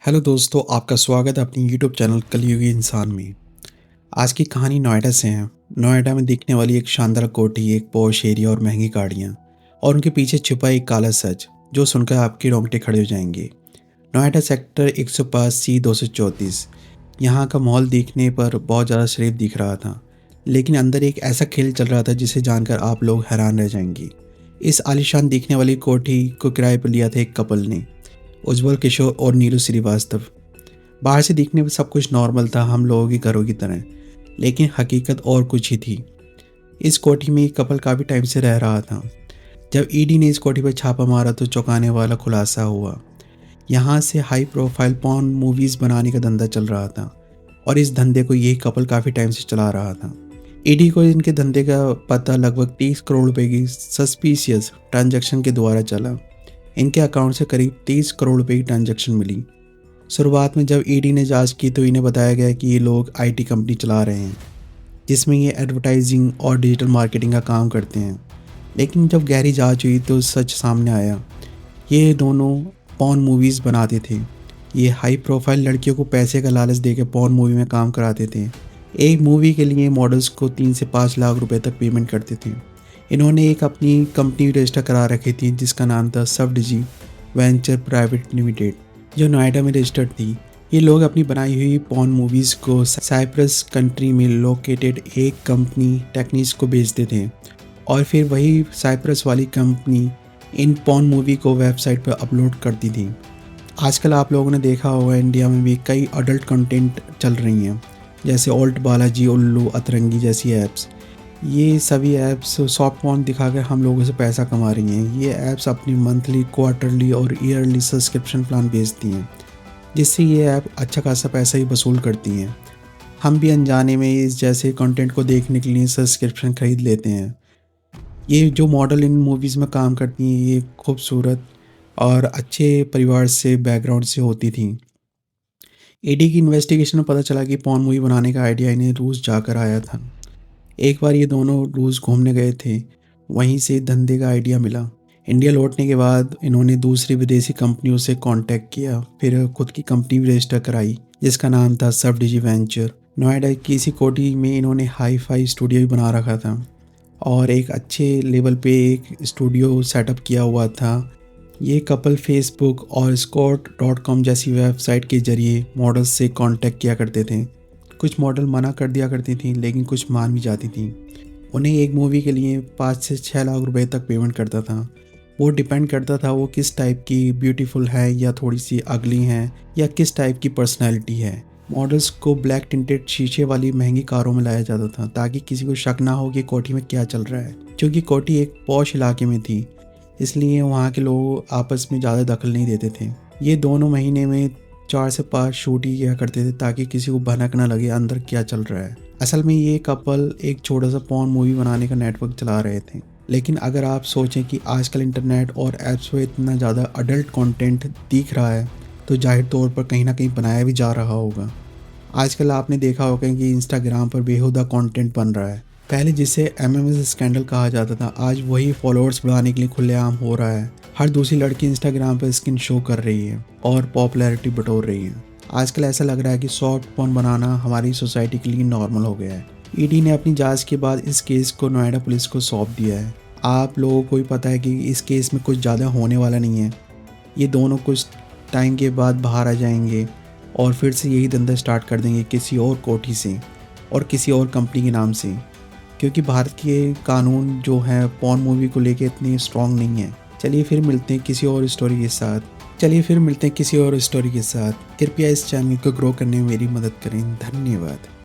Hello दोस्तों, आपका स्वागत है अपनी यूट्यूब चैनल कलयुगी इंसान में। आज की कहानी नोएडा से है। नोएडा में दिखने वाली एक शानदार कोठी, एक पॉश एरिया और महंगी गाड़ियाँ और उनके पीछे छुपा एक काला सच जो सुनकर आपके रोंगटे खड़े हो जाएंगे। नोएडा सेक्टर 105 सी 234। यहाँ का माहौल देखने पर बहुत ज़्यादा शरीफ दिख रहा था, लेकिन अंदर एक ऐसा खेल चल रहा था जिसे जानकर आप लोग हैरान रह जाएंगे। इस आलीशान दिखने वाली कोठी को किराए पर लिया था एक कपल ने, उज्जवल किशोर और नीलू श्रीवास्तव। बाहर से दिखने में सब कुछ नॉर्मल था, हम लोगों के घरों की तरह, लेकिन हकीकत और कुछ ही थी। इस कोठी में एक कपल काफ़ी टाइम से रह रहा था। जब ईडी ने इस कोठी पर छापा मारा तो चौंकाने वाला खुलासा हुआ। यहाँ से हाई प्रोफाइल पॉर्न मूवीज़ बनाने का धंधा चल रहा था और इस धंधे को यही कपल काफ़ी टाइम से चला रहा था। ईडी को इनके धंधे का पता लगभग 30 करोड़ रुपए की सस्पिशियस ट्रांजैक्शन के द्वारा चला। इनके अकाउंट से करीब 30 करोड़ रुपए की ट्रांजैक्शन मिली। शुरुआत में जब ईडी ने जांच की तो इन्हें बताया गया कि ये लोग आईटी कंपनी चला रहे हैं जिसमें ये एडवर्टाइजिंग और डिजिटल मार्केटिंग का काम करते हैं। लेकिन जब गहरी जांच हुई तो सच सामने आया। ये दोनों पॉर्न मूवीज़ बनाते थे। ये हाई प्रोफाइल लड़कियों को पैसे का लालच देकर पॉर्न मूवी में काम कराते थे। एक मूवी के लिए मॉडल्स को 3 से 5 लाख रुपए तक पेमेंट करते थे। इन्होंने एक अपनी कंपनी रजिस्टर करा रखी थी जिसका नाम था सबडिजी वेंचर प्राइवेट लिमिटेड, जो नोएडा में रजिस्टर्ड थी। ये लोग अपनी बनाई हुई पॉर्न मूवीज़ को साइप्रस कंट्री में लोकेटेड एक कंपनी टेक्निक्स को बेचते थे और फिर वही साइप्रस वाली कंपनी इन पॉर्न मूवी को वेबसाइट पर अपलोड करती थी। आजकल आप लोगों ने देखा होगा इंडिया में भी कई अडल्ट कंटेंट चल रही हैं, जैसे ओल्ट बालाजी, उल्लू, अतरंगी जैसी ऐप्स। ये सभी ऐप्स सॉफ्ट पॉर्न दिखाकर हम लोगों से पैसा कमा रही हैं। ये ऐप्स अपनी मंथली, क्वार्टरली और ईयरली सब्सक्रिप्शन प्लान बेचती हैं, जिससे ये ऐप अच्छा खासा पैसा ही वसूल करती हैं। हम भी अनजाने में इस जैसे कंटेंट को देखने के लिए सब्सक्रिप्शन खरीद लेते हैं। ये जो मॉडल इन मूवीज़ में काम करती हैं ये खूबसूरत और अच्छे परिवार से, बैकग्राउंड से होती थी। ईडी की इन्वेस्टिगेशन में पता चला कि पॉर्न मूवी बनाने का आइडिया इन्हें रूस जाकर आया था। एक बार ये दोनों रूस घूमने गए थे, वहीं से धंधे का आइडिया मिला। इंडिया लौटने के बाद इन्होंने दूसरी विदेशी कंपनियों से कांटेक्ट किया, फिर खुद की कंपनी भी रजिस्टर कराई जिसका नाम था सबडिजी वेंचर। नोएडा की इसी कोठी में इन्होंने हाई फाई स्टूडियो भी बना रखा था और एक अच्छे लेवल पे एक स्टूडियो सेटअप किया हुआ था। ये कपल फेसबुक और स्कॉट.com जैसी वेबसाइट के जरिए मॉडल्स से कांटेक्ट किया करते थे। कुछ मॉडल मना कर दिया करती थी, लेकिन कुछ मान भी जाती थी। उन्हें एक मूवी के लिए 5 से 6 लाख रुपए तक पेमेंट करता था। वो डिपेंड करता था वो किस टाइप की ब्यूटीफुल है या थोड़ी सी अगली है या किस टाइप की पर्सनैलिटी है। मॉडल्स को ब्लैक टिंटेड शीशे वाली महंगी कारों में लाया जाता था ताकि किसी को शक ना हो कि कोठी में क्या चल रहा है। क्योंकि कोठी एक पॉश इलाके में थी, इसलिए वहाँ के लोग आपस में ज़्यादा दखल नहीं देते थे। ये दोनों महीने में 4 से 5 शूट ही किया करते थे ताकि किसी को भनक ना लगे अंदर क्या चल रहा है। असल में ये कपल एक छोटा सा पॉर्न मूवी बनाने का नेटवर्क चला रहे थे। लेकिन अगर आप सोचें कि आजकल इंटरनेट और ऐप्स पे इतना ज़्यादा अडल्ट कंटेंट दिख रहा है तो जाहिर तौर पर कहीं ना कहीं बनाया भी जा रहा होगा। आजकल आपने देखा होगा कि इंस्टाग्राम पर बेहुदा कंटेंट बन रहा है। पहले जिसे एमएमएस स्कैंडल कहा जाता था, आज वही फॉलोअर्स बढ़ाने के लिए खुलेआम हो रहा है। हर दूसरी लड़की इंस्टाग्राम पर स्किन शो कर रही है और पॉपुलैरिटी बटोर रही है। आजकल ऐसा लग रहा है कि सॉफ्ट पॉर्न बनाना हमारी सोसाइटी के लिए नॉर्मल हो गया है। ईडी ने अपनी जांच के बाद इस केस को नोएडा पुलिस को सौंप दिया है। आप लोगों को भी पता है कि इस केस में कुछ ज़्यादा होने वाला नहीं है। ये दोनों कुछ टाइम के बाद बाहर आ जाएंगे और फिर से यही धंधा स्टार्ट कर देंगे किसी और कोठी से और किसी और कंपनी के नाम से, क्योंकि भारत के कानून जो है पॉर्न मूवी को लेके इतनी स्ट्रॉन्ग नहीं है। चलिए फिर मिलते हैं किसी और स्टोरी के साथ। कृपया इस चैनल को ग्रो करने में मेरी मदद करें। धन्यवाद।